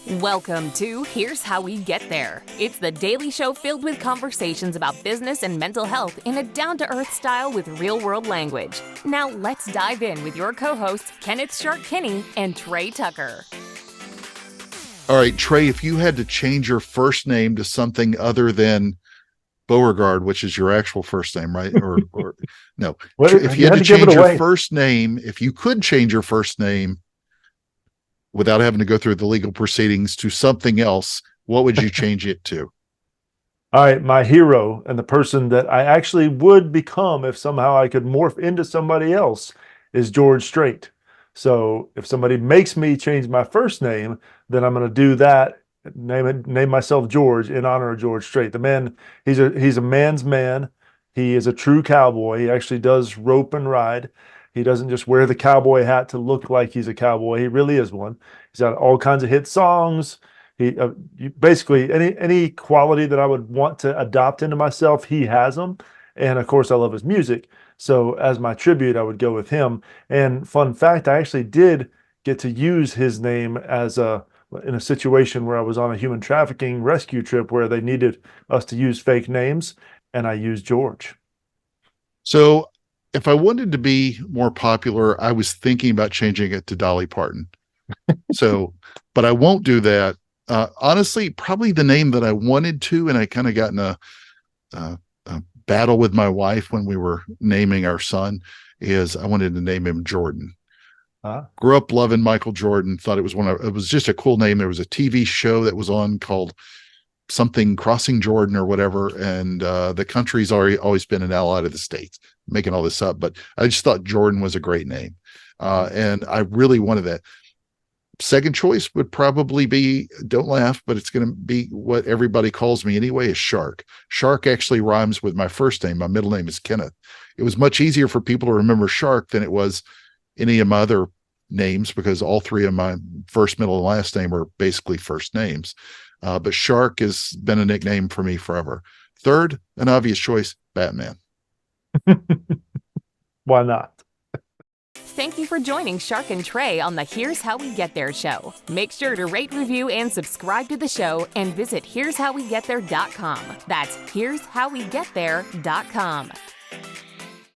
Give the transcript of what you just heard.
Welcome to Here's How We Get There. It's the daily show filled with conversations about business and mental health in a down-to-earth style with real-world language. Now let's dive in with your co-hosts, Kenneth Shark Kinney and Trey Tucker. All right, Trey, if you had to change your first name to something other than Beauregard, which is your actual first name, right? Or no, Well, if you had to change your first name, if you could change your first name without having to go through the legal proceedings to something else, what would you change it to? All right, my hero and the person that I actually would become if somehow I could morph into somebody else is George Strait. So if somebody makes me change my first name, then I'm going to do that. Name myself George in honor of George Strait. The man, he's a man's man. He is a true cowboy. He actually does rope and ride. He doesn't just wear the cowboy hat to look like he's a cowboy. He really is one. He's got all kinds of hit songs. Basically any quality that I would want to adopt into myself, he has them. And of course, I love his music. So as my tribute, I would go with him. And fun fact, I actually did get to use his name in a situation where I was on a human trafficking rescue trip where they needed us to use fake names, and I used George. So if I wanted to be more popular, I was thinking about changing it to Dolly Parton. But I won't do that. Honestly, probably the name that I wanted to, and I kind of got in a battle with my wife when we were naming our son, is I wanted to name him Jordan. Grew up loving Michael Jordan, thought it was just a cool name. There was a TV show that was on called something Crossing Jordan or whatever. And the country's always been an ally of the States, making all this up. But I just thought Jordan was a great name. And I really wanted that. Second choice would probably be, don't laugh, but it's going to be what everybody calls me anyway, is Shark. Shark actually rhymes with my first name. My middle name is Kenneth. It was much easier for people to remember Shark than it was any of my other names, because all three of my first, middle, and last name are basically first names. But Shark has been a nickname for me forever. Third, an obvious choice, Batman. Why not? Thank you for joining Shark and Trey on the Here's How We Get There show. Make sure to rate, review, and subscribe to the show, and visit here'showwegetthere.com. That's here'showwegetthere.com.